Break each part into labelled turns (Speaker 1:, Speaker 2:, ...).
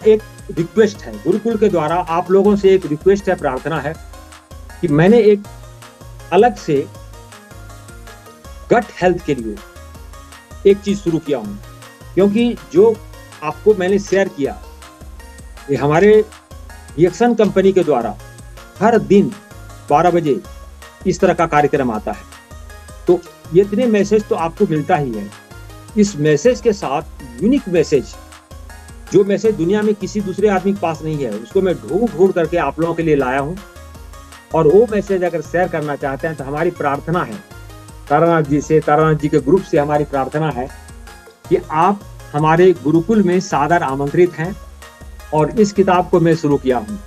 Speaker 1: एक रिक्वेस्ट है, गुरुकुल के द्वारा आप लोगों से एक रिक्वेस्ट है, प्रार्थना है कि मैंने एक अलग से गट हेल्थ के लिए एक चीज शुरू किया हूं, क्योंकि जो आपको मैंने शेयर किया, ये हमारे रिएक्शन कंपनी के द्वारा हर दिन 12 बजे इस तरह का कार्यक्रम आता है। तो ये इतने मैसेज तो आपको मिलता ही है। इस मैसेज के साथ यूनिक मैसेज, जो मैसेज दुनिया में किसी दूसरे आदमी के पास नहीं है, उसको मैं ढूंढ करके आप लोगों के लिए लाया हूं। और वो मैसेज अगर शेयर करना चाहते हैं तो हमारी प्रार्थना है, तारानाथ जी से, तारानाथ जी के ग्रुप से हमारी प्रार्थना है कि आप हमारे गुरुकुल में सादर आमंत्रित हैं। और इस किताब को मैं शुरू किया हूं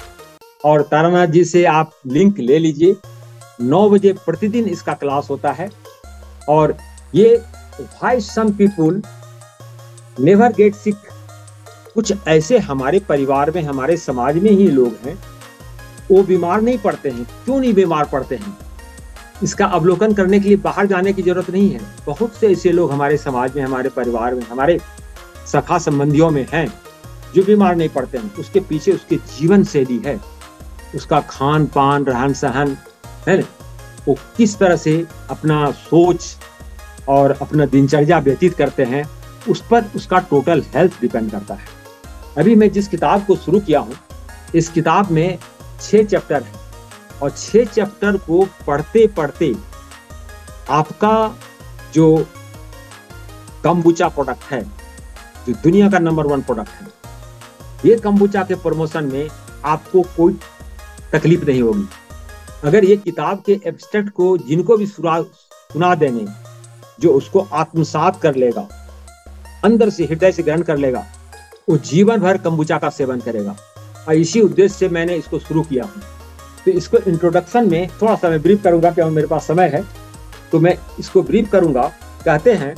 Speaker 1: और तारानाथ जी से आप लिंक ले लीजिए। 9 बजे प्रतिदिन इसका क्लास होता है। और ये why some people never get sick, कुछ ऐसे हमारे परिवार में, हमारे समाज में ही लोग हैं, वो बीमार नहीं पड़ते हैं। क्यों नहीं बीमार पड़ते हैं, इसका अवलोकन करने के लिए बाहर जाने की जरूरत नहीं है। बहुत से ऐसे लोग हमारे समाज में, हमारे परिवार में, हमारे सखा संबंधियों में हैं जो बीमार नहीं पड़ते हैं। उसके पीछे उसकी जीवन शैली है, उसका खान पान, रहन सहन है, वो किस तरह से अपना सोच और अपना दिनचर्या व्यतीत करते हैं, उस पर उसका टोटल हेल्थ डिपेंड करता है। अभी मैं जिस किताब को शुरू किया हूं, इस किताब में 6 चैप्टर है और 6 चैप्टर को पढ़ते पढ़ते आपका जो कंबुचा प्रोडक्ट है, जो दुनिया का नंबर 1 प्रोडक्ट है, ये कंबुचा के प्रमोशन में आपको कोई तकलीफ नहीं होगी। अगर ये किताब के एब्स्ट्रैक्ट को जिनको भी सुना देंगे, जो उसको आत्मसात कर लेगा, अंदर से हृदय से ग्रहण कर लेगा, वो जीवन भर कंबुचा का सेवन करेगा। और इसी उद्देश्य से मैंने इसको शुरू किया हूं। तो इसको इंट्रोडक्शन में थोड़ा सा मैं ब्रीफ करूंगा, क्योंकि मेरे पास समय है तो मैं इसको ब्रीफ करूंगा। कहते हैं,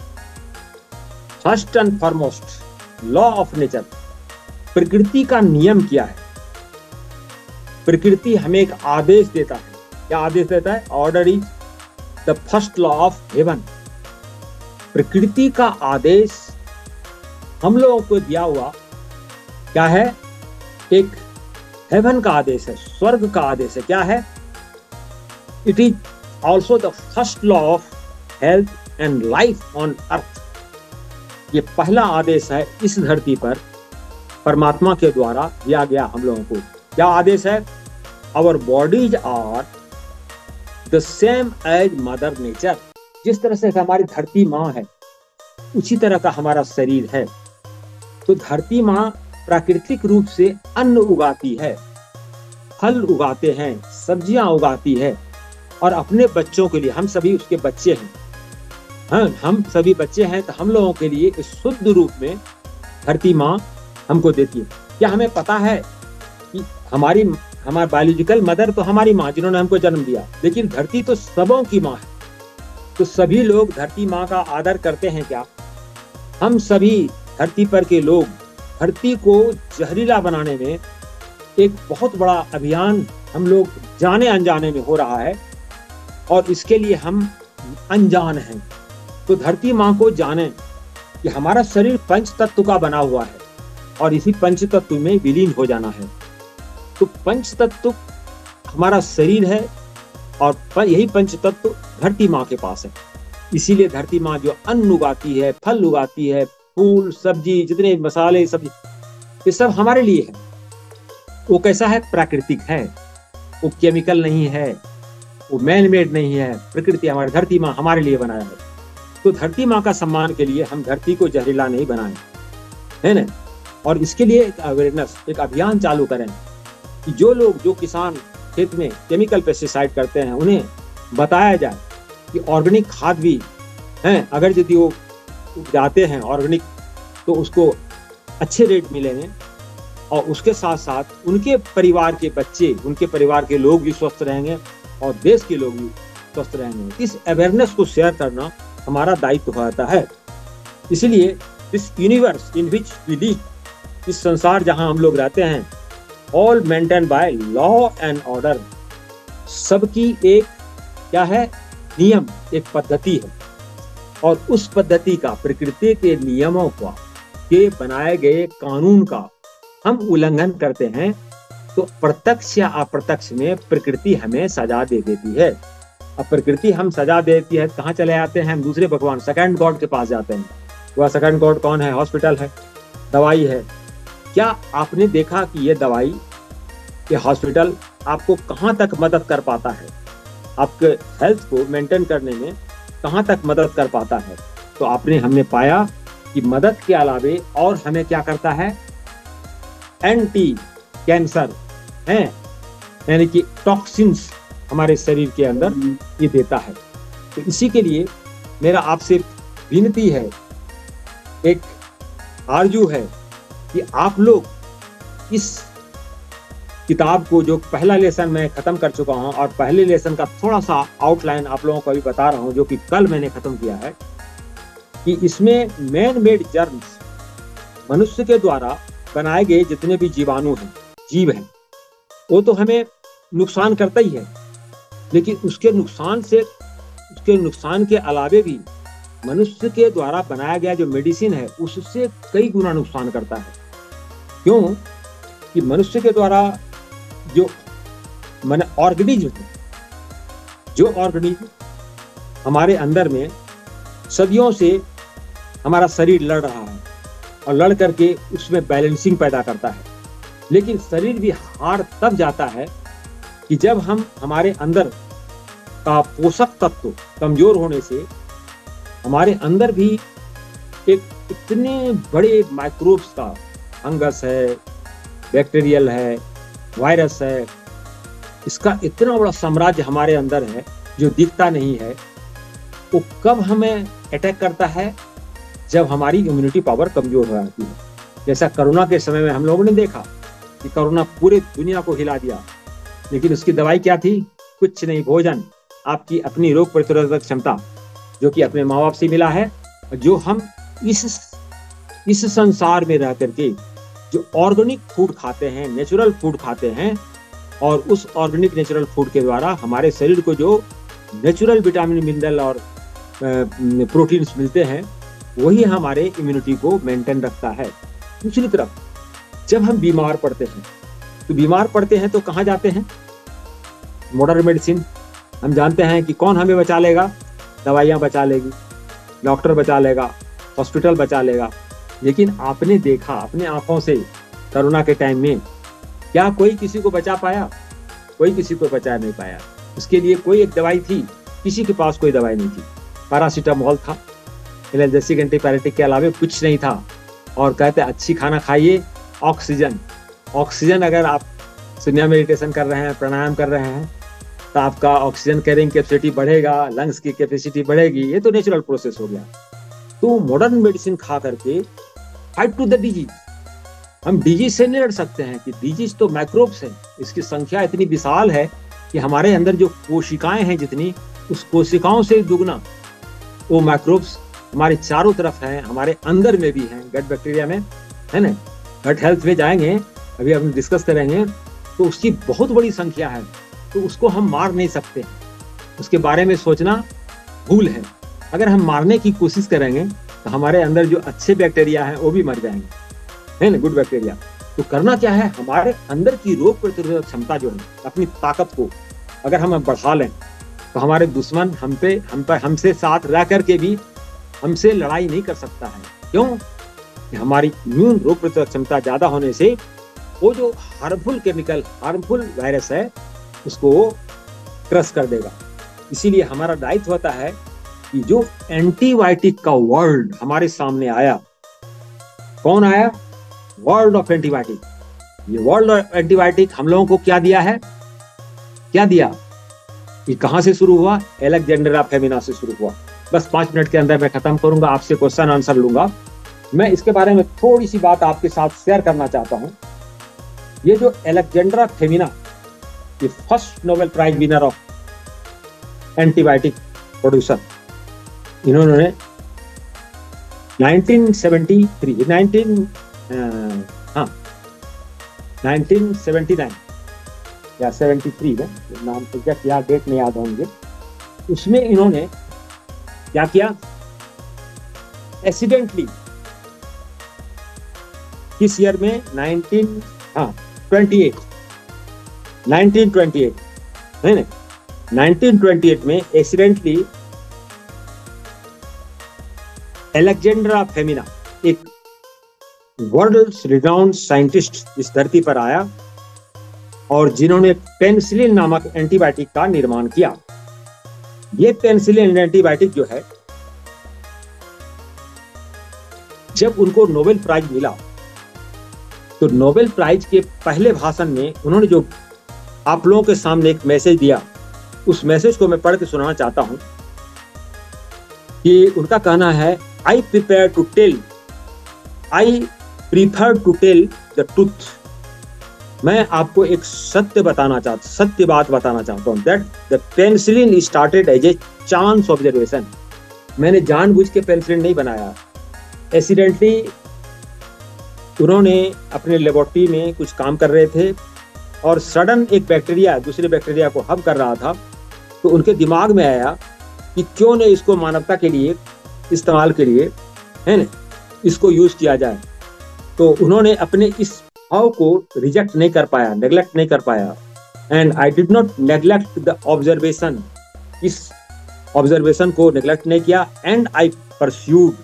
Speaker 1: first and foremost law of nature, प्रकृति का नियम क्या है। प्रकृति हमें एक आदेश देता है। क्या आदेश देता है? Order is the first law of haven. प्रकृति का आदेश हम लोगों को दिया हुआ क्या है? एक हेवन का आदेश है, स्वर्ग का आदेश है। क्या है? It is also the first law of health and life on earth. ये पहला आदेश है इस धरती पर परमात्मा के द्वारा दिया गया हम लोगों को। क्या आदेश है? Our bodies are the same as mother nature. जिस तरह से हमारी धरती माँ है, उसी तरह का हमारा शरीर है। तो धरती माँ प्राकृतिक रूप से अन्न उगाती है, फल उगाते हैं, सब्जियां उगाती है, और अपने बच्चों के लिए, हम सभी उसके बच्चे हैं। हाँ, हम सभी बच्चे हैं, तो हम लोगों के लिए इस शुद्ध रूप में धरती माँ हमको देती है। क्या हमें पता है कि हमारी बायोलॉजिकल मदर तो हमारी माँ, जिन्होंने हमको जन्म दिया, लेकिन धरती तो सबों की माँ है। तो सभी लोग धरती माँ का आदर करते हैं क्या? हम सभी धरती पर के लोग धरती को जहरीला बनाने में एक बहुत बड़ा अभियान हम लोग जाने अनजाने में हो रहा है, और इसके लिए हम अनजान हैं। तो धरती माँ को जाने कि हमारा शरीर पंच तत्व का बना हुआ है और इसी पंच तत्व में विलीन हो जाना है। तो पंच तत्व हमारा शरीर है और यही पंच तत्व धरती माँ के पास है। इसीलिए धरती माँ जो अन्न उगाती है, फल उगाती है, फूल सब्जी, जितने मसाले सब्जी, ये सब हमारे लिए है। वो कैसा है? प्राकृतिक है, वो केमिकल नहीं है, वो मैन मेड नहीं है। प्रकृति हमारी धरती माँ हमारे लिए बनाया है। तो धरती माँ का सम्मान के लिए हम धरती को जहरीला नहीं बनाएं, है ना। और इसके लिए एक अवेयरनेस, एक अभियान चालू करें कि जो लोग, जो किसान खेत में केमिकल पेस्टिसाइड करते हैं, उन्हें बताया जाए कि ऑर्गेनिक खाद भी हैं। अगर यदि वो उपजाते हैं ऑर्गेनिक, तो उसको अच्छे रेट मिलेंगे, और उसके साथ साथ उनके परिवार के बच्चे, उनके परिवार के लोग भी स्वस्थ रहेंगे और देश के लोग भी स्वस्थ रहेंगे। इस अवेयरनेस को शेयर करना हमारा दायित्व होता है। इसलिए this universe in which we live, इस संसार जहां हम लोग रहते हैं, all maintain by law and order. सबकी एक क्या है? नियम, एक पद्धति है, और उस पद्धति का, प्रकृति के नियमों का, के बनाए गए कानून का हम उल्लंघन करते हैं तो प्रत्यक्ष या अप्रत्यक्ष में प्रकृति हमें सजा दे देती है। अब प्रकृति हम सजा देती है, कहाँ चले आते हैं हम? दूसरे भगवान, सेकंड गॉड के पास जाते हैं। वह सेकंड गॉड कौन है? हॉस्पिटल है, दवाई है। क्या आपने देखा कि ये दवाई, ये हॉस्पिटल आपको कहाँ तक मदद कर पाता है? आपके हेल्थ को मेंटेन करने में कहाँ तक मदद कर पाता है? तो हमने पाया कि मदद के अलावे और हमें क्या करता है? एंटी कैंसर है, यानी कि टॉक्सिन्स हमारे शरीर के अंदर ये देता है। तो इसी के लिए मेरा आपसे विनती है, एक आरजू है कि आप लोग इस किताब को, जो पहला लेसन मैं खत्म कर चुका हूं और पहले लेसन का थोड़ा सा आउटलाइन आप लोगों को अभी बता रहा हूं, जो कि कल मैंने खत्म किया है, कि इसमें मैन मेड जर्म्स, मनुष्य के द्वारा बनाए गए जितने भी जीवाणु हैं, जीव हैं, वो तो हमें नुकसान करता ही है, लेकिन उसके नुकसान के अलावे भी मनुष्य के द्वारा बनाया गया जो मेडिसिन है उससे कई गुना नुकसान करता है। क्यों? कि मनुष्य के द्वारा जो ऑर्गेनिज्म हमारे अंदर में सदियों से हमारा शरीर लड़ रहा है और लड़ करके उसमें बैलेंसिंग पैदा करता है, लेकिन शरीर भी हार तब जाता है कि जब हमारे अंदर का पोषक तत्व कमजोर होने से हमारे अंदर भी एक इतने बड़े माइक्रोब्स का, फंगस है, बैक्टीरियल है, वायरस है, इसका इतना बड़ा साम्राज्य हमारे अंदर है जो दिखता नहीं है। वो कब हमें अटैक करता है? जब हमारी इम्यूनिटी पावर कमजोर हो जाती है। जैसा कोरोना के समय में हम लोगों ने देखा कि कोरोना पूरी दुनिया को हिला दिया, लेकिन उसकी दवाई क्या थी? कुछ नहीं, भोजन, आपकी अपनी रोग प्रतिरोधक क्षमता, जो कि अपने माँ बाप से मिला है, जो हम इस संसार में रह करके जो ऑर्गेनिक फूड खाते हैं, नेचुरल फूड खाते हैं, और उस ऑर्गेनिक नेचुरल फूड के द्वारा हमारे शरीर को जो नेचुरल विटामिन, मिनरल और प्रोटीन्स मिलते हैं, वही हमारे इम्यूनिटी को मेंटेन रखता है। दूसरी तरफ जब हम बीमार पड़ते हैं तो कहाँ जाते हैं? Modern medicine. हम जानते हैं कि कौन हमें बचा लेगा? दवाइयाँ बचा लेगी, डॉक्टर बचा लेगा, हॉस्पिटल बचा लेगा। लेकिन आपने देखा अपने आंखों से कोरोना के टाइम में, क्या कोई किसी को बचा पाया? कोई किसी को बचा नहीं पाया। उसके लिए कोई एक दवाई थी, किसी के पास कोई दवाई नहीं थी। पैरासीटामोल था, एनाल्जेसिक एंटीपायरेटिक के अलावा कुछ नहीं था। और कहते अच्छी खाना खाइए, ऑक्सीजन अगर आप शून्य मेडिटेशन कर रहे हैं, प्राणायाम कर रहे हैं, तो आपका ऑक्सीजन कैरिंग कैपेसिटी बढ़ेगा, लंग्स की कैपेसिटी बढ़ेगी। ये तो नेचुरल प्रोसेस हो गया। तो मॉडर्न मेडिसिन खा करके फाइट टू द डिजीज। हम डिजीज से नहीं लड़ सकते हैं, कि डिजीज तो माइक्रोब्स है, इसकी संख्या इतनी विशाल है कि हमारे अंदर जो कोशिकाएं हैं जितनी, उस कोशिकाओं से दुगना वो माइक्रोब्स हमारे चारों तरफ हैं, हमारे अंदर में भी हैं, गट बैक्टीरिया में है ना। गट हेल्थ में जाएंगे, अभी हम डिस्कस करेंगे, तो उसकी बहुत बड़ी संख्या है। तो उसको हम मार नहीं सकते, उसके बारे में सोचना भूल है। अगर हम मारने की कोशिश करेंगे तो हमारे अंदर जो अच्छे बैक्टीरिया हैं वो भी मर जाएंगे, है ना, गुड बैक्टीरिया। तो करना क्या है? हमारे अंदर की रोग प्रतिरोधक क्षमता जो है, अपनी ताकत को अगर हम बढ़ा लें, तो हमारे दुश्मन हमसे साथ रह करके भी हमसे लड़ाई नहीं कर सकता है। क्यों? हमारी इम्यून रोग प्रतिरोधक क्षमता ज्यादा होने से वो जो हार्मफुल केमिकल, हार्मफुल वायरस है, उसको क्रश कर देगा। इसीलिए हमारा दायित्व होता है कि जो एंटीबायोटिक का वर्ल्ड हमारे सामने आया, कौन आया? World of antibiotic. ये वर्ल्ड ऑफ एंटीबायोटिक हम लोगों को क्या दिया है? क्या दिया? ये कहां से शुरू हुआ? अलेक्जेंड्रा फेमिना से शुरू हुआ। बस 5 मिनट के अंदर मैं खत्म करूंगा, आपसे क्वेश्चन आंसर लूंगा। मैं इसके बारे में थोड़ी सी बात आपके साथ शेयर करना चाहता हूं। ये जो अलेक्जेंड्रा फेमिना, ये first Nobel prize winner of antibiotic producer, इन्होंने 1979 या 73 में, नाम तो क्या किया, डेट नहीं याद होंगे, उसमें इन्होंने क्या किया? एक्सीडेंटली किस ईयर में? 1928 है ना। 1928 में एक्सीडेंटली अलेक्जेंड्रा फेमिना, एक वर्ल्ड रिनाउंड साइंटिस्ट इस धरती पर आया और जिन्होंने पेनिसिलिन नामक एंटीबायोटिक का निर्माण किया। ये पेनिसिलिन एंटीबायोटिक जो है, जब उनको नोबेल प्राइज मिला तो नोबेल प्राइज के पहले भाषण में उन्होंने जो आप लोगों के सामने एक मैसेज दिया, उस मैसेज को मैं पढ़ के सुनाना चाहता हूं कि उनका कहना है, I prefer to tell the truth. मैं आपको एक सत्य बात बताना चाहता हूं, that the penicillin started as a chance observation. मैंने जानबूझ के पेनिसिलिन नहीं बनाया, एक्सीडेंटली उन्होंने अपने लेबोरेटरी में कुछ काम कर रहे थे और सडन एक बैक्टीरिया दूसरे बैक्टीरिया को हम कर रहा था, तो उनके दिमाग में आया कि क्यों न इसको मानवता के लिए इस्तेमाल के लिए, है ना, इसको यूज किया जाए। तो उन्होंने अपने इस भाव को रिजेक्ट नहीं कर पाया, नेग्लेक्ट नहीं कर पाया। And I did not neglect the observation, इस ऑब्जर्वेशन को नेग्लेक्ट नहीं किया। And I pursued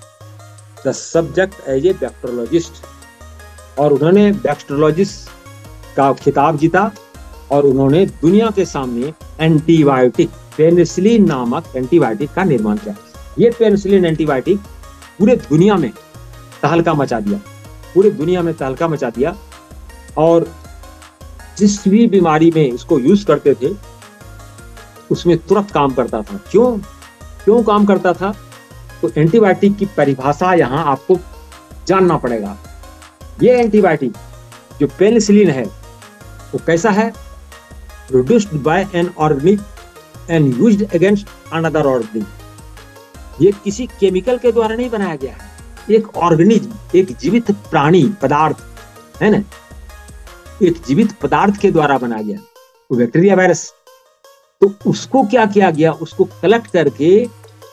Speaker 1: the subject as a bacteriologist, और उन्होंने बैक्टीरियोलॉजिस्ट का खिताब जीता और उन्होंने दुनिया के सामने एंटीबायोटिक पेनिसिलिन नामक एंटीबायोटिक का निर्माण किया। ये पेनिसिलिन एंटीबायोटिक पूरे दुनिया में तहलका मचा दिया, और जिस भी बीमारी में इसको यूज करते थे उसमें तुरंत काम करता था। क्यों काम करता था? तो एंटीबायोटिक की परिभाषा यहाँ आपको जानना पड़ेगा। ये एंटीबायोटिक जो पेनिसिलिन है वो कैसा है? Produced by an organism and used against another organism. ये किसी केमिकल के द्वारा नहीं बनाया गया है, एक ऑर्गेनिज्म, एक जीवित प्राणी पदार्थ है ना, एक जीवित पदार्थ के द्वारा बनाया गया, वो बैक्टीरिया वायरस। तो उसको क्या किया गया? उसको कलेक्ट करके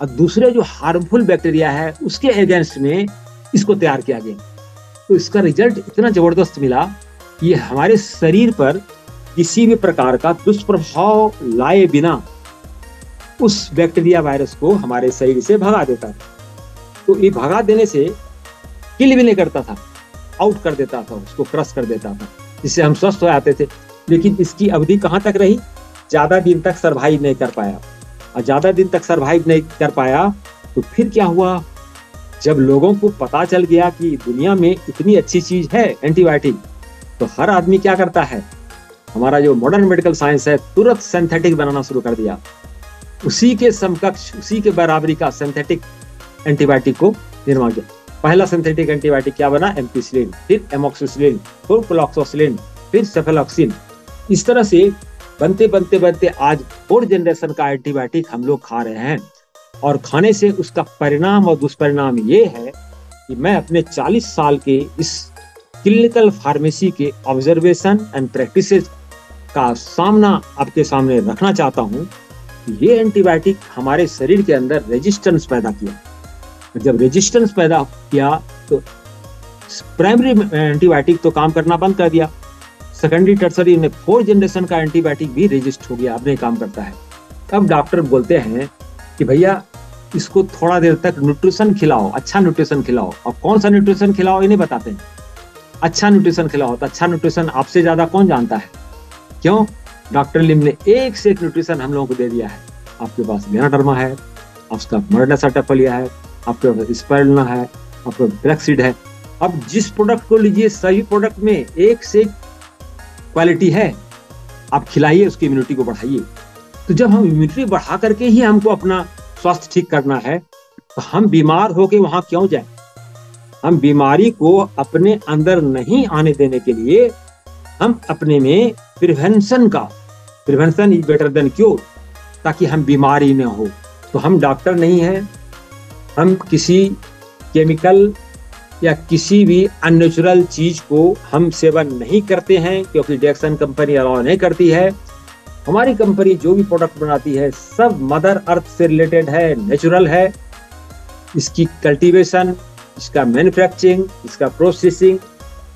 Speaker 1: और दूसरे जो हार्मफुल बैक्टीरिया है उसके अगेंस्ट में इसको तैयार किया गया। तो इसका रिजल्ट इतना जबरदस्त मिला कि ये हमारे शरीर पर किसी भी प्रकार का दुष्प्रभाव लाए बिना उस बैक्टीरिया वायरस को हमारे शरीर से भगा देता है। तो ये भगा देने से किल भी नहीं करता था, आउट कर देता था, उसको क्रश कर देता था, जिससे हम स्वस्थ हो जाते थे। लेकिन इसकी अवधि कहाँ तक रही? ज्यादा दिन तक सर्वाइव नहीं कर पाया। और ज्यादा दिन तक सर्वाइव नहीं कर पाया तो फिर क्या हुआ? जब लोगों को पता चल गया कि दुनिया में इतनी अच्छी चीज है एंटीबायोटिक, तो हर आदमी क्या करता है? हमारा जो मॉडर्न मेडिकल साइंस है तुरंत सिंथेटिक बनाना शुरू कर दिया। उसी के समकक्ष, उसी के बराबरी का सिंथेटिक एंटीबायोटिक को निर्माण किया। पहला सिंथेटिक एंटीबायोटिक क्या बना? एम्पिसिलिन, फिर एमोक्सिसिलिन, फिर क्लोक्सोसिलिन, फिर सेफेलॉक्सिन। इस तरह से बनते आज 4th जनरेशन का एंटीबायोटिक हम लोग खा रहे हैं। और खाने से उसका परिणाम और दुष्परिणाम ये है कि मैं अपने 40 साल के इस क्लिनिकल फार्मेसी के ऑब्जर्वेशन एंड प्रैक्टिसेस का सामना आपके सामने रखना चाहता हूँ। ये एंटीबायोटिक हमारे शरीर के अंदर रेजिस्टेंस पैदा किया। जब रेजिस्टेंस पैदा किया तो प्राइमरी एंटीबायोटिक तो काम करना बंद कर दिया, सेकेंडरी टर्सरी में 4th जनरेशन का एंटीबायोटिक भी रेजिस्ट हो गया, अब नहीं काम करता है। अब डॉक्टर बोलते हैं कि भैया इसको थोड़ा देर तक न्यूट्रिशन खिलाओ, अच्छा न्यूट्रिशन खिलाओ। और कौन सा न्यूट्रिशन खिलाओ ये नहीं बताते हैं। अच्छा न्यूट्रिशन खिलाओ, तो अच्छा न्यूट्रिशन आपसे ज्यादा कौन जानता है? क्यों? डॉक्टर लिम ने एक से एक न्यूट्रिशन हम लोगों को दे दिया है। आपके पास ग्लेनाडर्मा है, आपका मर्डा साटाफलिया है, आपके पास स्पाइरुलिना है, आपका ब्लैकसीड है। अब जिस प्रोडक्ट को लीजिए, सभी प्रोडक्ट में एक से एक क्वालिटी है। आप खिलाइए, उसकी इम्यूनिटी को बढ़ाइए। तो जब हम इम्यूनिटी बढ़ा करके ही हमको अपना स्वास्थ्य ठीक करना है, तो हम बीमार होके वहां क्यों जाए? हम बीमारी को अपने अंदर नहीं आने देने के लिए हम अपने में prevention is better than cure, ताकि हम बीमारी न हो। तो हम डॉक्टर नहीं हैं, हम किसी केमिकल या किसी भी अननेचुरल चीज को हम सेवन नहीं करते हैं, क्योंकि डेक्सन कंपनी अलाउ नहीं करती है। हमारी कंपनी जो भी प्रोडक्ट बनाती है सब मदर अर्थ से रिलेटेड है, नेचुरल है। इसकी कल्टीवेशन, इसका मैन्युफैक्चरिंग, इसका प्रोसेसिंग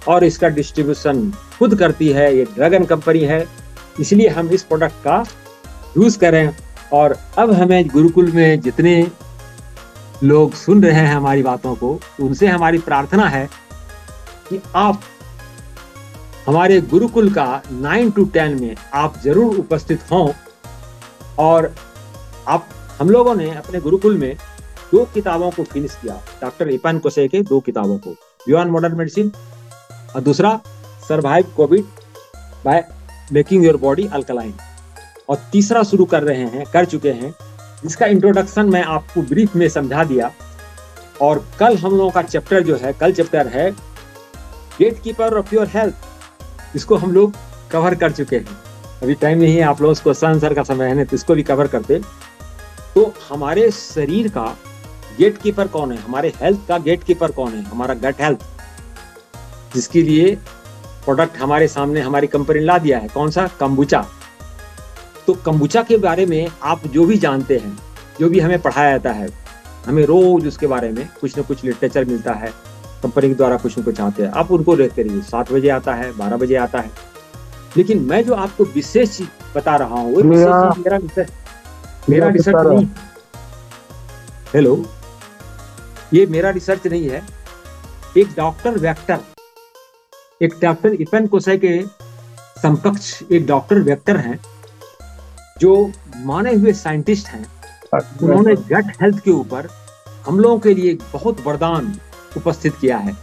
Speaker 1: और इसका डिस्ट्रीब्यूशन खुद करती है, ये ड्रैगन कंपनी है, इसलिए हम इस प्रोडक्ट का यूज करें। और अब हमें गुरुकुल में जितने लोग सुन रहे हैं हमारी बातों को, उनसे हमारी प्रार्थना है कि आप हमारे गुरुकुल का 9 to 10 में आप जरूर उपस्थित हों। और हम लोगों ने अपने गुरुकुल में 2 किताबों को फिनिश किया, डॉक्टर इपन कोसे के 2 किताबों को, बियॉन्ड मॉडर्न मेडिसिन, और दूसरा survive Covid by making your body alkaline, और तीसरा शुरू कर चुके हैं, जिसका इंट्रोडक्शन मैं आपको ब्रीफ में समझा दिया। और कल हम लोगों का चैप्टर जो है, कल चैप्टर है gate keeper of your health, इसको हम लोग कवर कर चुके हैं। अभी टाइम नहीं है, आप लोगों को आंसर का समय है, तो इसको भी कवर करते। तो हमारे शरीर का गेट कीपर कौन है, हमारे हेल्थ का गेट कीपर कौन है, हमारा गट हेल्थ, जिसके लिए प्रोडक्ट हमारे सामने हमारी कंपनी ला दिया है, कौन सा, कंबुचा। तो कंबुचा के बारे में आप जो भी जानते हैं, जो भी हमें पढ़ाया जाता है, हमें रोज उसके बारे में कुछ न कुछ लिटरेचर मिलता है, कंपनी के द्वारा कुछ न कुछ आते हैं, आप उनको देखते रहिए। 7 बजे आता है, 12 बजे आता है, लेकिन मैं जो आपको विशेष चीज बता रहा हूँ, वो विशेष चीज मेरा रिसर्च नहीं, हेलो, ये मेरा रिसर्च नहीं है। एक डॉक्टर इपन कोसे के समकक्ष एक डॉक्टर वेक्टर हैं, जो माने हुए साइंटिस्ट हैं। उन्होंने गट हेल्थ के ऊपर हम लोगों के लिए बहुत वरदान उपस्थित किया है।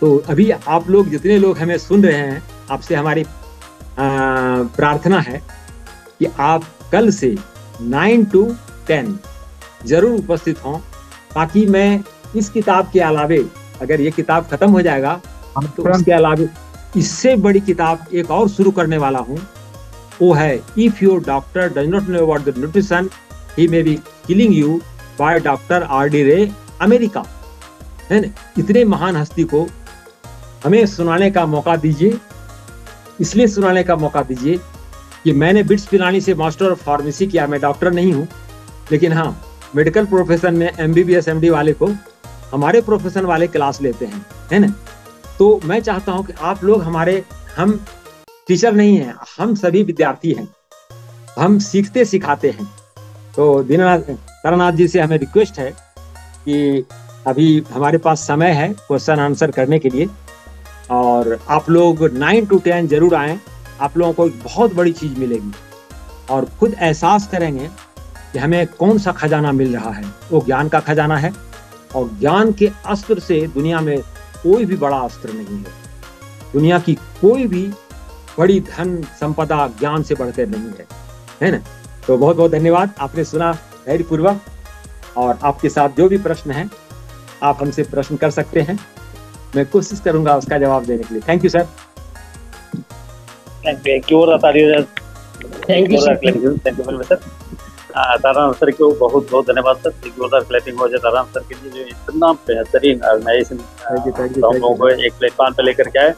Speaker 1: तो अभी आप लोग जितने लोग हमें सुन रहे हैं, आपसे हमारी प्रार्थना है कि आप कल से 9 to 10 जरूर उपस्थित हों, ताकि मैं इस किताब के अलावे, अगर ये किताब खत्म हो जाएगा तो उसके अलावे इससे बड़ी किताब एक और शुरू करने वाला हूँ। वो है if your doctor does not know about the nutrition he may be killing you, by doctor R.D. रे, अमेरिका, है ना। इतने महान हस्ती को हमें सुनाने का मौका दीजिए, इसलिए सुनाने का मौका दीजिए कि मैंने बिट्स पिलानी से मास्टर ऑफ फार्मेसी किया। मैं डॉक्टर नहीं हूँ, लेकिन हाँ, मेडिकल प्रोफेशन में MBBS MD वाले को हमारे प्रोफेशन वाले क्लास लेते हैं, है ना। तो मैं चाहता हूँ कि आप लोग हम टीचर नहीं हैं, हम सभी विद्यार्थी हैं, हम सीखते सिखाते हैं। तो तारानाथ जी से हमें रिक्वेस्ट है कि अभी हमारे पास समय है क्वेश्चन आंसर करने के लिए, और आप लोग 9 to 10 जरूर आएँ। आप लोगों को एक बहुत बड़ी चीज मिलेगी और खुद एहसास करेंगे कि हमें कौन सा खजाना मिल रहा है। वो ज्ञान का खजाना है, और ज्ञान के अस्त्र से दुनिया में कोई भी बड़ा अस्त्र नहीं है। दुनिया की कोई भी बड़ी धन संपदा ज्ञान से बढ़कर नहीं है ना। तो बहुत बहुत धन्यवाद, आपने सुना धैर्यपूर्वक, और आपके साथ जो भी प्रश्न है आप हमसे प्रश्न कर सकते हैं, मैं कोशिश करूंगा उसका जवाब देने के लिए। Thank you sir.
Speaker 2: Thank you sir. Taranath sir को बहुत बहुत धन्यवाद सर। सिक्योर क्लैपिंग हो जाए तारानाथ सर के लिए, जो इतना बेहतरीन ऑर्गेनाइजेशन हम लोगों को एक प्लेटफॉर्म पे लेकर के आए।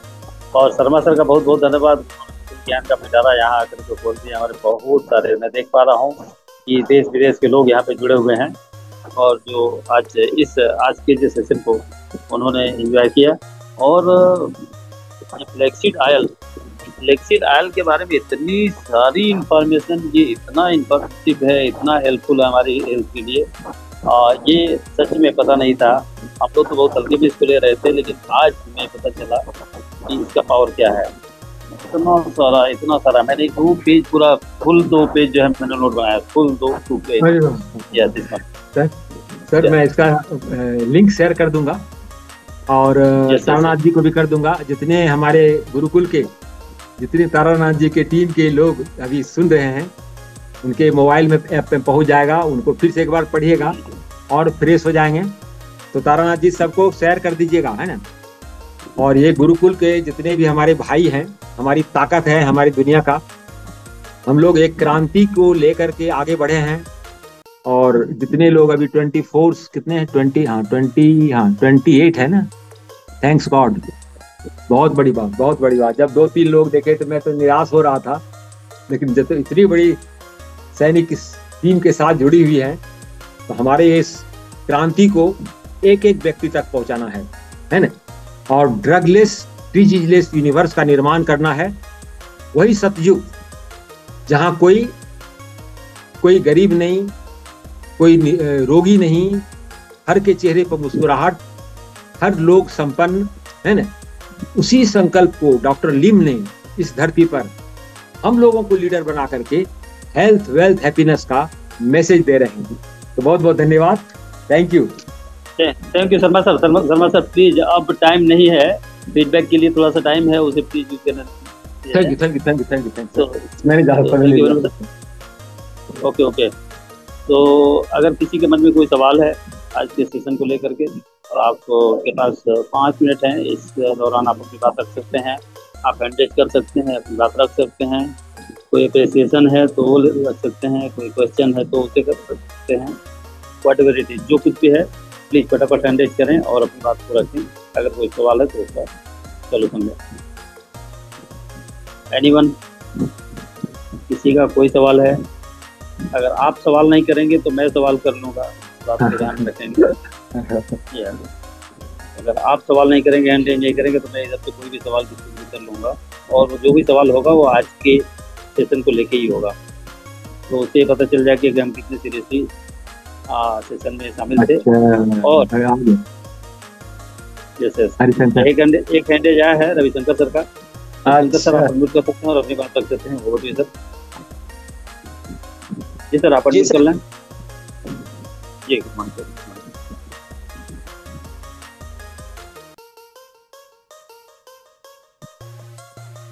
Speaker 2: और शर्मा सर का बहुत बहुत धन्यवाद, ज्ञान का पिटारा यहाँ आकर के बोल दिया। हमारे बहुत सारे, मैं देख पा रहा हूँ कि देश विदेश के लोग यहाँ पे जुड़े हुए हैं, और जो आज के जो सेशन को उन्होंने एंजॉय किया। और फ्लैक्सीड आयल के बारे में इतनी सारी इंफॉर्मेशन, ये इतना इंफॉर्मेटिव है, इतना हेल्पफुल है हमारी हेल्थ के लिए, ये सच में पता नहीं था। हम लोग तो बहुत हल्के में इसको ले रहे थे, लेकिन आज हमें पता चला कि इसका पावर क्या है। इतना सारा मैंने 2 पेज पूरा फुल 2 पेज जो है मैंने नोट बनाया, फुल 2 पेज।
Speaker 1: सर मैं इसका लिंक शेयर कर दूंगा, और तारानाथ जी को भी कर दूंगा। जितने हमारे गुरुकुल के, जितने तारानाथ जी के टीम के लोग अभी सुन रहे हैं, उनके मोबाइल में ऐप में पहुंच जाएगा, उनको फिर से एक बार पढ़िएगा और फ्रेश हो जाएंगे। तो तारानाथ जी सबको शेयर कर दीजिएगा, है ना। और ये गुरुकुल के जितने भी हमारे भाई हैं, हमारी ताकत है हमारी दुनिया का। हम लोग एक क्रांति को लेकर के आगे बढ़े हैं, और जितने लोग अभी 24 कितने हैं, 28 है ना। थैंक्स गॉड, बहुत बड़ी बात। जब 2-3 लोग देखे तो मैं तो निराश हो रहा था, लेकिन जब तो इतनी बड़ी सैनिक टीम के साथ जुड़ी हुई है, तो हमारे इस क्रांति को एक एक व्यक्ति तक पहुंचाना है ना। और ड्रगलेस डिजीजलेस यूनिवर्स का निर्माण करना है, वही सतयुग जहां कोई गरीब नहीं, कोई रोगी नहीं, हर के चेहरे पर मुस्कुराहट, हर लोग संपन्न है ना। उसी संकल्प को डॉक्टर लिम ने इस धरती पर हम लोगों को लीडर बना करके हेल्थ, वेल्थ, हैप्पीनेस का मैसेज दे रहे हैं। तो बहुत बहुत धन्यवाद, thank you.
Speaker 2: Thank you Sharma sir. Sharma sir please, अब टाइम नहीं है, फीडबैक के लिए थोड़ा सा टाइम है, उसे प्लीज यूज करना।
Speaker 1: Thank you. मैंने ज़्यादा
Speaker 2: ओके। तो अगर किसी के मन में कोई सवाल है आज के सेशन को लेकर के, और आपको के पास 5 मिनट हैं, इस दौरान आप अपनी बात रख सकते हैं, आप हैंड रेज कर सकते हैं, अपनी बात रख सकते हैं। कोई अप्रिसिएशन है तो वो रख सकते हैं, कोई क्वेश्चन है तो उसे कर सकते हैं, वट एवर इट इज, जो कुछ भी है प्लीज़ फटाफट हैंड रेज करें और अपनी बात को रखें। अगर कोई सवाल है तो उसका सोल्यूशन दें। एनीवन, किसी का कोई सवाल है? अगर आप सवाल नहीं करेंगे तो मैं सवाल कर लूँगा, बात को ध्यान रखेंगे। अगर आप सवाल नहीं करेंगे, हैंड रेज नहीं करेंगे, तो मैं इधर से कोई भी सवाल भी कर लूँगा, और जो भी सवाल होगा वो आज के सेशन को लेके ही होगा। तो उससे पता चल जाए कि हम कितने सीरियसली सेशन में शामिल थे। और जैसे एक हैंडेज आया है रविशंकर सर का, रविशंकर सर आप अनम्यूट कर सकते हैं और अपनी बात रख सकते हैं। Over to you sir. जी सर, आप अनम्यूट कर लें। जी, good morning sir.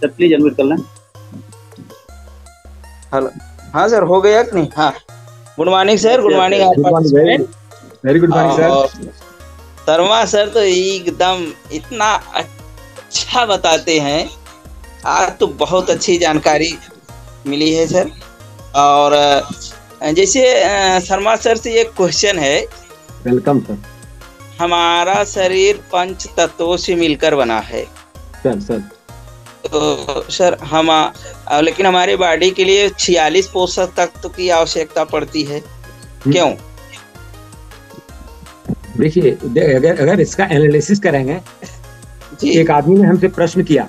Speaker 2: Sir please unmute कर लें।
Speaker 3: हेलो, हाँ सर, हो गया कि नहीं? हाँ, good morning sir. Good morning.
Speaker 1: Very good morning sir.
Speaker 3: Sharma sir तो एकदम इतना अच्छा बताते हैं, आज तो बहुत अच्छी जानकारी मिली है सर। और जैसे शर्मा सर से एक क्वेश्चन है।
Speaker 1: Welcome sir.
Speaker 3: हमारा शरीर 5 तत्वों से मिलकर बना है
Speaker 1: सर।
Speaker 3: तो सर लेकिन हमारे बॉडी के लिए 46 पोषक तत्व की आवश्यकता पड़ती है, क्यों?
Speaker 1: देखिए, अगर इसका एनालिसिस करेंगे, एक आदमी ने हमसे प्रश्न किया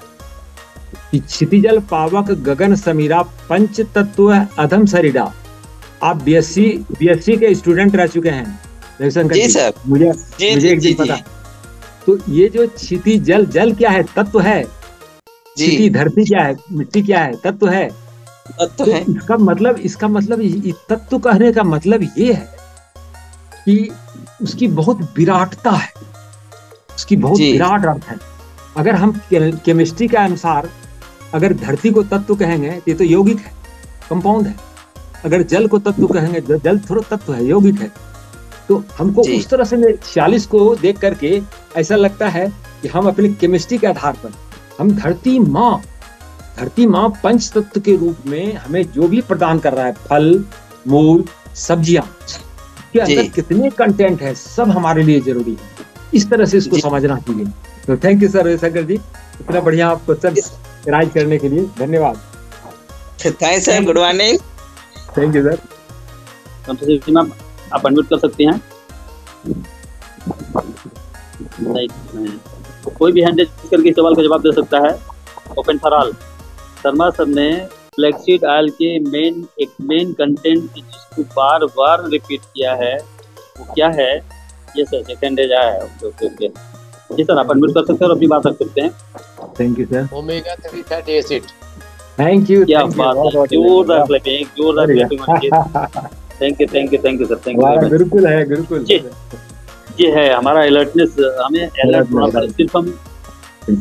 Speaker 1: कि क्षितिजल पावक गगन समीरा पंच तत्व अधम शरीरा। आप बीएससी के स्टूडेंट रह चुके हैं रविशंकर
Speaker 3: जी सर।
Speaker 1: मुझे एक दिन पता। तो ये जो क्षितिजल, जल क्या है? तत्व है। क्षिति धरती क्या है? मिट्टी क्या है? तत्व है। तो इसका मतलब तत्व कहने का मतलब ये है कि उसकी बहुत विराटता है, उसकी बहुत विराट अर्थ है। अगर हम केमिस्ट्री के अनुसार अगर धरती को तत्व कहेंगे तो ये तो यौगिक है, कंपाउंड है। अगर जल को तत्व कहेंगे, जल थोड़ा तत्व है, यौगिक है। तो हमको उस तरह से 46 को देख करके ऐसा लगता है कि हम अपनी केमिस्ट्री के आधार पर हम धरती माँ पंच तत्व के रूप में हमें जो भी प्रदान कर रहा है, फल, मूल, सब्जियां के अंदर कितने कंटेंट है, सब हमारे लिए जरूरी है। इस तरह से इसको समझना चाहिए। तो थैंक यू सर रविशंकर जी, इतना बढ़िया आप क्वेश्चन राइज करने के लिए धन्यवाद।
Speaker 3: Thanks sir, good morning.
Speaker 1: Thank you sir.
Speaker 2: Ma'am आप अनम्यूट कर सकती हैं। कोई भी हैंड रेज करके सवाल का जवाब दे सकता है। Open for all. Sharma sir ने फ्लैक्ससीड ऑयल के मेन कंटेंट जिसको बार बार रिपीट किया है वो क्या है? ये सर सेकंड रेज आया है। ओके। जी सर, आप अनम्यूट कर सकते हैं और अपनी बात रख सकते हैं।
Speaker 1: Thank you sir.
Speaker 4: Omega 3 fatty acid.
Speaker 1: Thank you.
Speaker 2: क्या बात है, जोरदार clapping. Thank you sir. Thank you.
Speaker 1: बिल्कुल है, बिल्कुल
Speaker 2: ये है हमारा अलर्टनेस। हमें अलर्ट होना पड़ेगा। सिर्फ हम
Speaker 4: I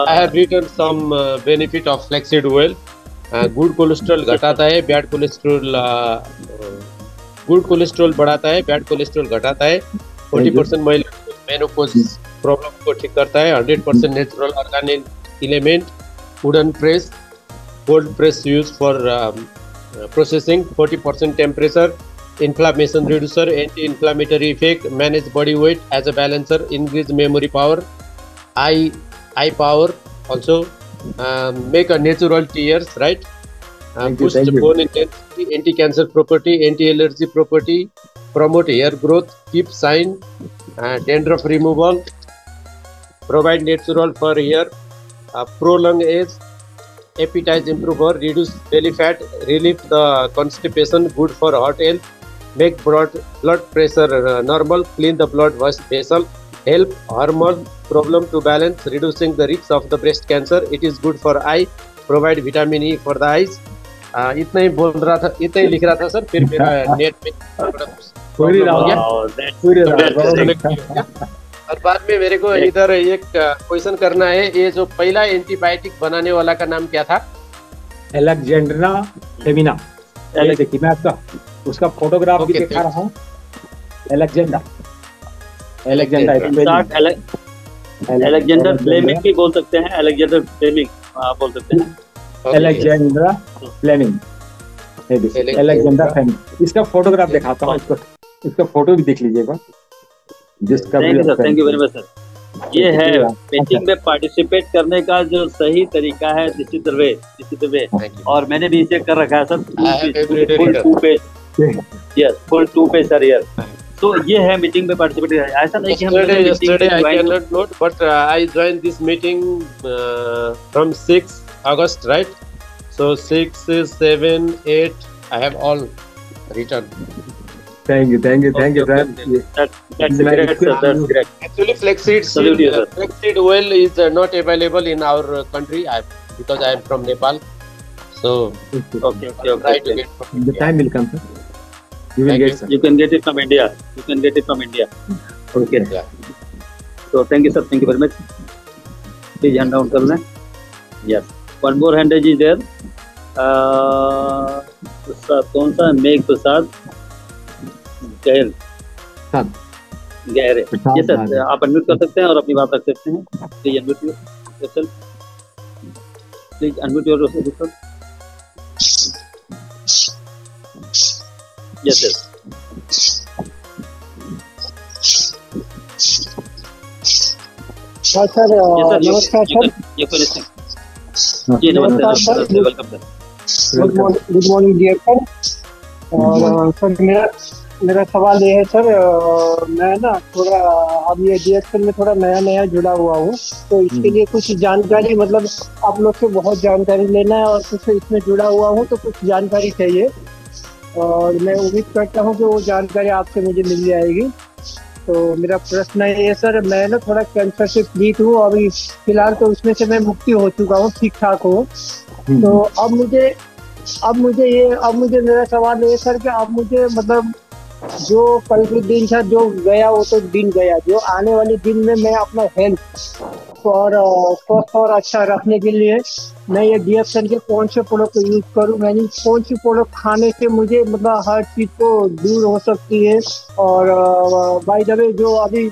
Speaker 4: have written some benefit of flaxseed oil. Good cholesterol घटाता है, बैड कोलेस्ट्रॉल गुड कोलेस्ट्रॉल बढ़ाता है, बैड कोलेस्ट्रॉल घटाता है। 40% महिला मेनोपॉज प्रॉब्लम को ठीक करता है। 100% natural organic element, wooden press, gold press use for processing, 40% temperature, inflammation reducer, anti-inflammatory effect, manage body weight as a balancer, increase memory power, eye power, also make a natural tears, right? Boost bone intensity, anti-cancer property, anti-allergy property, promote hair growth, keep shine, dandruff removal, provide natural for hair, prolong age, appetite improver, reduce belly fat, relieve the constipation, good for heart health, make blood pressure normal, clean the blood vessel, help hormone problem to balance, reducing the risk of the breast cancer. It is good for eye, provide vitamin E for the eyes. इतना ही बोल रहा था, इतना ही लिख रहा था sir. फिर मेरा नेट में थोड़ा प्रॉब्लम हो गया और बाद में मेरे को इधर एक क्वेश्चन करना है। ये जो पहला एंटीबायोटिक बनाने वाला का नाम क्या था?
Speaker 1: एलेक्जेंड्रा फेमिना। देखिए मैं आपका उसका फोटोग्राफ भी दिखा रहा हूँ। एलेक्जेंडर
Speaker 2: फ्लेमिंग भी बोल सकते हैं, एलेक्जेंडर फ्लेमिंग बोल सकते हैं।
Speaker 1: Alexandra Fleming, Alexander Fleming. इसका फोटोग्राफ दिखाता हूँ, इसका फोटो भी देख लीजिएगा जिसका।
Speaker 2: Thank you very much sir. ये है मीटिंग में पार्टिसिपेट करने का जो सही तरीका है, निश्चित वे। और मैंने भी इसे कर रखा है सर, फुल 2 पेज सर यार। तो ये है मीटिंग में पार्टिसिपेट। ऐसा नहीं कि
Speaker 4: yesterday I cannot note, but I joined this meeting from 6 August, right? So 6, 7, 8 I have all written.
Speaker 1: Thank you sir.
Speaker 2: That's great sir, that's great.
Speaker 4: Actually flaxseed oil is not available in our country because I am from Nepal. So
Speaker 2: okay.
Speaker 4: Try to get from
Speaker 1: the time will come sir. You will get sir.
Speaker 2: You can get it from India. Okay.
Speaker 4: Yeah.
Speaker 2: So thank you sir, thank you very much. Please hand down करना। Yes. One more hand is there. कौन सा? मेघ प्रसाद गहरे। ये sir आप unmute कर सकते हैं और अपनी बात रख सकते हैं। Please unmute yourself. Please unmute yourself. Yes sir.
Speaker 5: Sir नमस्कार सर।
Speaker 2: जी नमस्ते sir, welcome sir.
Speaker 5: Good morning dear sir. और सर मेरा सवाल ये है सर, मैं ना थोड़ा अब ये डीएक्सल में थोड़ा नया जुड़ा हुआ हूँ, तो इसके लिए कुछ जानकारी, मतलब आप लोग से बहुत जानकारी लेना है और कुछ इसमें जुड़ा हुआ हूँ तो कुछ जानकारी चाहिए और मैं उम्मीद करता हूँ कि वो जानकारी आपसे मुझे मिल जाएगी। तो मेरा प्रश्न है ये सर, मैं ना थोड़ा कैंसर से पीड़ित हूँ, अभी फिलहाल तो उसमें से मैं मुक्ति हो चुका हूँ, ठीक ठाक हूँ। तो अब मुझे मेरा सवाल है सर कि अब मुझे मतलब जो कल के दिन था जो गया वो तो दिन गया, जो आने वाले दिन में मैं अपना हेल्थ और स्वस्थ और अच्छा रखने के लिए मैं ये डीएक्सल के कौन से प्रोडक्ट यूज करूँ, यानी कौन सी प्रोडक्ट खाने से मुझे मतलब हर चीज को दूर हो सकती है। और बाय द वे जो अभी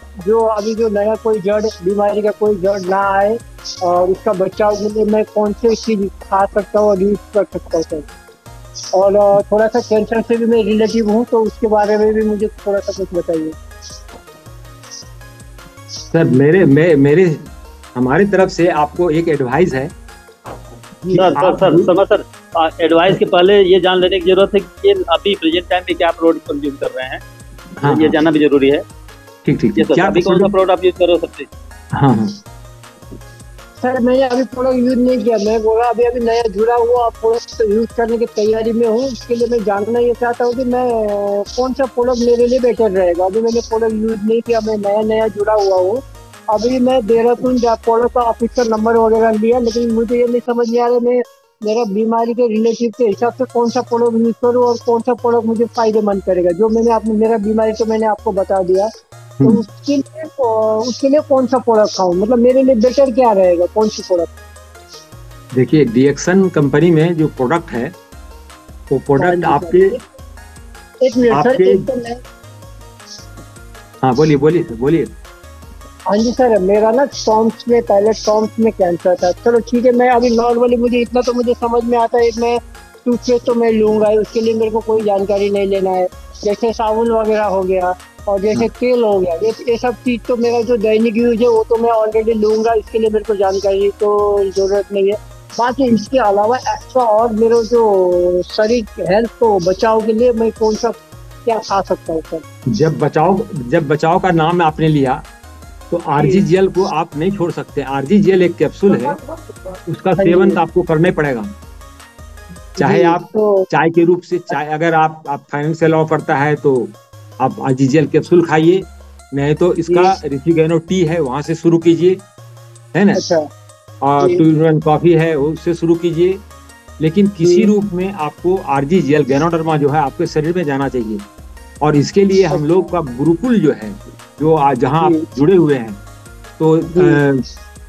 Speaker 5: नया कोई जड़ बीमारी का कोई जड़ ना आए और इसका बचाव के लिए मैं कौन से चीज खा सकता हूँ और यूज कर सकता हूँ सर। और थोड़ा सा कैंसर से भी मैं रिलेटिव हूँ तो उसके बारे में भी मुझे थोड़ा सा कुछ बताइए
Speaker 1: सर। हमारी तरफ से आपको एक एडवाइस है।
Speaker 2: सर एडवाइस के पहले ये जान लेने की जरूरत है कि अभी प्रेजेंट टाइम पे क्या प्रोडक्ट कंज्यूम कर रहे हैं। हाँ, ये जानना भी जरूरी है।
Speaker 1: ठीक
Speaker 2: क्या अभी कौन सा प्रोडक्ट आप यूज कर रहे हो सबसे?
Speaker 1: हाँ
Speaker 5: सर मैंने अभी प्रोडक्ट यूज नहीं किया, मैं बोला अभी नया जुड़ा हुआ प्रोडक्ट यूज करने की तैयारी में हूँ। इसके लिए मैं जानना ये चाहता हूँ कि मैं कौन सा प्रोडक्ट मेरे लिए बेटर रहेगा। अभी मैंने प्रोडक्ट यूज नहीं किया, मैं नया जुड़ा हुआ हूँ। अभी मैं देहरादून प्रोडक्ट का ऑफिशियल नंबर वगैरह लिया, लेकिन मुझे ये नहीं समझ में आ रहा मैं मेरा बीमारी के रिलेटिव के हिसाब से कौन सा प्रोडक्ट यूज करूँ और कौन सा प्रोडक्ट मुझे फायदेमंद करेगा। जो मेरा बीमारी तो मैंने आपको बता दिया, तो उसके लिए कौन सा प्रोडक्ट खाऊं, मतलब मेरे लिए बेटर क्या रहेगा, कौन सी प्रोडक्ट?
Speaker 1: देखिए डीएक्सन कंपनी में जो प्रोडक्ट है वो प्रोडक्ट आपके
Speaker 5: एक मिनट सर।
Speaker 1: हाँ बोलिए।
Speaker 5: हाँ जी सर, मेरा ना टॉम्स में कैंसर था। चलो ठीक है, मैं अभी नॉर्मली मुझे इतना तो मुझे समझ में आता है, मैं टूथपेस्ट तो मैं लूंगा, उसके लिए मेरे को कोई जानकारी नहीं लेना है। जैसे साबुन वगैरह हो गया और जैसे तेल हो गया, ये सब चीज तो मेरा जो दैनिक यूज है वो तो मैं ऑलरेडी लूंगा, इसके लिए मेरे को जानकारी तो जरूरत नहीं है। बाकी इसके अलावा एक्स्ट्रा और मेरे जो शरीर हेल्थ को बचाव के लिए मैं कौन सा क्या खा सकता हूँ सर?
Speaker 1: जब बचाव का नाम आपने लिया तो आरजीजीएल को आप नहीं छोड़ सकते। आरजीजीएल एक कैप्सूल है, उसका सेवन तो आपको करना ही पड़ेगा, चाहे आप चाय के रूप से, चाय अगर आप फाइनेंशियल अलाउ करता है तो आप आरजीजीएल कैप्सूल खाइए, नहीं तो इसका रिफिगेनो टी है वहां से शुरू कीजिए, है ना। और 2-in-1 कॉफी है उससे शुरू कीजिए, लेकिन किसी रूप में आपको आरजीजीएल गैनोडर्मा जो है आपके शरीर में जाना चाहिए। और इसके लिए हम लोग का गुरुकुल जो है, जो जहाँ आप जुड़े हुए हैं,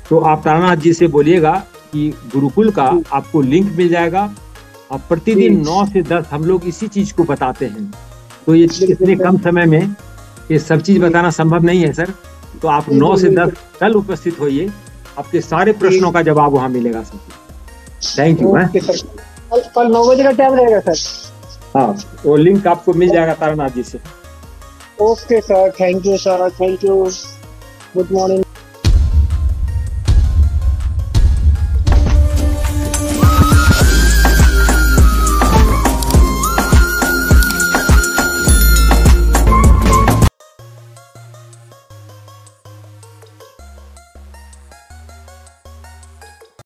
Speaker 1: तो आप तारानाथ जी से बोलिएगा कि गुरुकुल का आपको लिंक मिल जाएगा। और प्रतिदिन 9 से 10 हम लोग इसी चीज को बताते हैं। तो ये इतने कम समय में ये सब चीज बताना संभव नहीं है सर। तो आप 9 से 10 कल उपस्थित होइए, आपके सारे प्रश्नों का जवाब वहाँ मिलेगा सर। Thank you.
Speaker 5: कल 9 बजे का टाइम रहेगा सर?
Speaker 1: हाँ, वो लिंक आपको मिल जाएगा तारानाथ जी से।
Speaker 5: Okay sir, thank you sir, thank you, good morning.